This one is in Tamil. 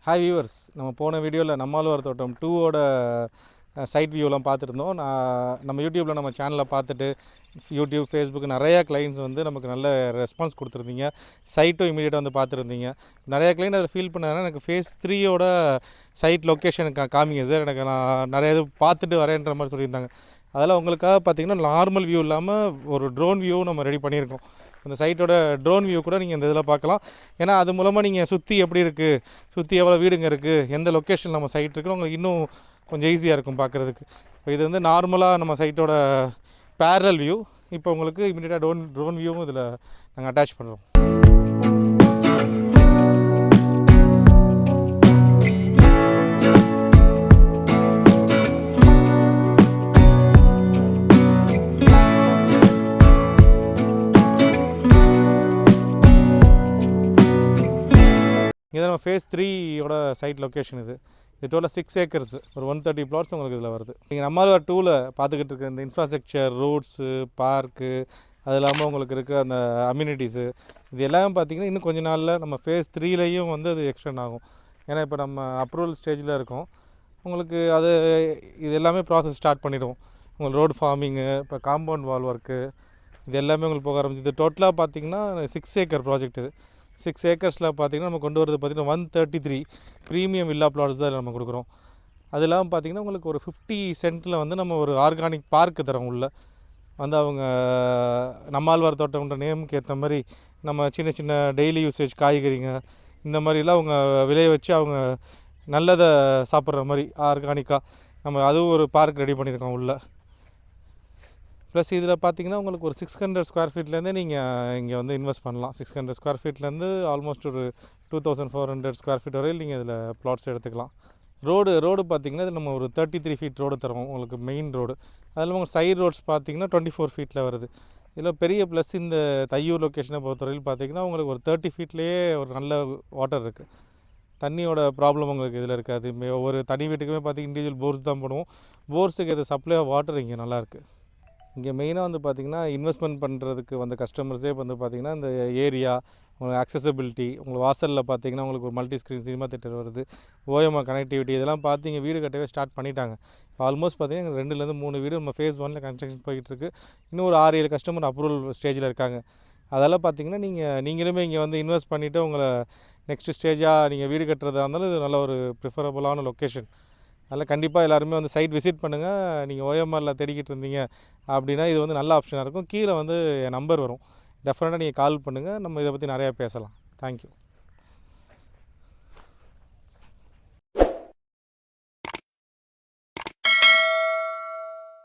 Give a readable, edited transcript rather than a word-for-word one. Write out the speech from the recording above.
ஹாய் வியூவர்ஸ், நம்ம போன வீடியோவில் நம்மாழ்வார் தோட்டம் 2ஓட சைட் வியூலாம் பார்த்துருந்தோம். நம்ம யூடியூப்பில் நம்ம சேனலில் பார்த்துட்டு யூடியூப், ஃபேஸ்புக் நிறையா கிளைண்ட்ஸ் வந்து நமக்கு நல்ல ரெஸ்பான்ஸ் கொடுத்துருந்தீங்க. சைட்டும் இமீடியட்டாக வந்து பார்த்துருந்தீங்க. நிறையா கிளைண்ட் அதில் ஃபீல் பண்ணாங்கன்னா எனக்கு ஃபேஸ் 3ஓட சைட் லொக்கேஷனுக்கு காமிங்க சார், எனக்கு நான் நிறைய இது பார்த்துட்டு வரேன்ற மாதிரி சொல்லியிருந்தாங்க. அதெல்லாம் உங்களுக்காக பார்த்திங்கன்னா நார்மல் வியூ இல்லாமல் ஒரு ட்ரோன் வியூ நம்ம ரெடி பண்ணியிருக்கோம். அந்த சைட்டோட ட்ரோன் வியூ கூட நீங்கள் இந்த இதில் பார்க்கலாம். ஏன்னா அது மூலமாக நீங்கள் சுற்றி எப்படி இருக்குது, சுற்றி எவ்வளோ வீடுங்க இருக்குது, எந்த லொக்கேஷன் நம்ம சைட் இருக்குன்னு உங்களுக்கு இன்னும் கொஞ்சம் ஈஸியாக இருக்கும் பார்க்குறதுக்கு. இப்போ இது வந்து நார்மலாக நம்ம சைட்டோட பேரல் வியூ. இப்போ உங்களுக்கு இமீடியட்டாக ட்ரோன் வியூவும் இதில் நாங்கள் அட்டாச் பண்ணுறோம். இங்கே நம்ம ஃபேஸ் 3ஓட சைட் லொக்கேஷன் இது டோட்டலாக 6 ஏக்கர்ஸ், ஒரு 130 பிளாட்ஸ் உங்களுக்கு இதில் வருது. நீங்கள் நம்மாழ்வார் 2ல் பார்த்துக்கிட்டு இருக்க இந்த இன்ஃப்ராஸ்ட்ரக்சர், ரோட்ஸு, பார்க்கு, அது இல்லாமல் உங்களுக்கு இருக்கிற அந்த அம்யூனிட்டிஸு, இது எல்லாமே பார்த்திங்கன்னா இன்னும் கொஞ்ச நாளில் நம்ம ஃபேஸ் 3லையும் வந்து அது எக்ஸ்டெண்ட் ஆகும். ஏன்னா இப்போ நம்ம அப்ரூவல் ஸ்டேஜில் இருக்கோம். உங்களுக்கு அது இது எல்லாமே ப்ராசஸ் ஸ்டார்ட் பண்ணிவிடுவோம். உங்களுக்கு ரோடு ஃபார்மிங்கு, இப்போ காம்பவுண்ட் வால் ஒர்க்கு, இது எல்லாமே உங்களுக்கு போக ஆரம்பிச்சு. இது டோட்டலாக பார்த்திங்கன்னா 6 ஏக்கர் ப்ராஜெக்ட். இது 6 ஏக்கர்ஸில் பார்த்திங்கன்னா நம்ம கொண்டு வரது பார்த்திங்கன்னா 133 ப்ரீமியம் வில்லா பிளாட்ஸ் தான் நம்ம கொடுக்குறோம். அது இல்லாமல் பார்த்திங்கன்னா உங்களுக்கு ஒரு 50 சென்ட்டில் வந்து நம்ம ஒரு ஆர்கானிக் பார்க்கு தரோம். உள்ள வந்து அவங்க நம்மாழ்வார் தோட்டம்ன்ற நேமுக்கு ஏற்ற மாதிரி நம்ம சின்ன சின்ன டெய்லி யூசேஜ் காய்கறிங்க இந்த மாதிரிலாம் அவங்க விளைய வச்சு அவங்க நல்லதை சாப்பிட்ற மாதிரி ஆர்கானிக்காக நம்ம அதுவும் ஒரு பார்க் ரெடி பண்ணியிருக்கோம் உள்ள. ப்ளஸ் இதில் பார்த்திங்கன்னா உங்களுக்கு ஒரு 600 ஸ்கொயர் ஃபீட்லேருந்தே நீங்கள் இங்கே வந்து இன்வெஸ்ட் பண்ணலாம். 600 ஸ்கொயர் ஃபீட்லேருந்து ஆல்மோஸ்ட் ஒரு 2400 ஸ்கொயர் ஃபீட் வரையில் நீங்கள் இதில் ப்ளாட்ஸ் எடுத்துக்கலாம். ரோடு பார்த்திங்கன்னா இது நம்ம ஒரு 33 ஃபீட் ரோடு தரோம் உங்களுக்கு, மெயின் ரோடு. அதில் உங்கள் சைடு ரோட்ஸ் பார்த்திங்கன்னா 24 ஃபீட்டில் வருது. இதில் பெரிய ப்ளஸ் இந்த தையூர் லொக்கேஷனை பொறுத்தவரையில் பார்த்திங்கன்னா உங்களுக்கு ஒரு 30 ஃபீட்லேயே ஒரு நல்ல வாட்டர் இருக்குது. தண்ணியோட ப்ராப்ளம் உங்களுக்கு இதில் இருக்காது. ஒவ்வொரு தனி வீட்டுக்குமே பார்த்திங்கன்னா இண்டிவிஜுவல் போர்ஸ் தான் பண்ணுவோம். போர்ஸுக்கு இது சப்ளை ஆஃப் வாட்டர் இங்கே நல்லாயிருக்கு. இங்கே மெயினாக வந்து பார்த்திங்கன்னா இன்வெஸ்ட்மெண்ட் பண்ணுறதுக்கு வந்த கஸ்டமர்ஸே வந்து பார்த்திங்கன்னா இந்த ஏரியா, உங்களுக்கு அக்சசபிலிட்டி, உங்களுக்கு வாசலில் பார்த்திங்கன்னா உங்களுக்கு ஒரு மல்டி ஸ்க்ரீன் சினிமா தேட்டர் வருது, ஓஎம்ஆர் கனெக்டிவிட்டி, இதெல்லாம் பார்த்து இங்கே வீடு கட்டவே ஸ்டார்ட் பண்ணிட்டாங்க. இப்போ ஆல்மோஸ்ட் பார்த்திங்கன்னா 2லேருந்து 3 வீடு நம்ம ஃபேஸ் 1ல் கன்ஸ்ட்ரக்ஷன் போய்கிட்டுருக்கு. இன்னும் ஒரு 6-7 கஸ்டமர் அப்ரூவல் ஸ்டேஜில் இருக்காங்க. அதெல்லாம் பார்த்திங்கன்னா நீங்களுமே இங்கே வந்து இன்வெஸ்ட் பண்ணிவிட்டு உங்களை நெக்ஸ்ட்டு ஸ்டேஜாக நீங்கள் வீடு கட்டுறதா இருந்தாலும் இது நல்ல ஒரு ப்ரிஃபரபுளான லொக்கேஷன். அதில் கண்டிப்பாக எல்லாருமே வந்து சைட் விசிட் பண்ணுங்கள். நீங்கள் ஓஎம்ஆரில் தேடிக்கிட்டு இருந்தீங்க அப்படின்னா இது வந்து நல்ல ஆப்ஷனாக இருக்கும். கீழே வந்து என் நம்பர் வரும், டெஃபினட்டாக நீங்கள் கால் பண்ணுங்கள். நம்ம இதை பற்றி நிறையா பேசலாம். தேங்க்யூ.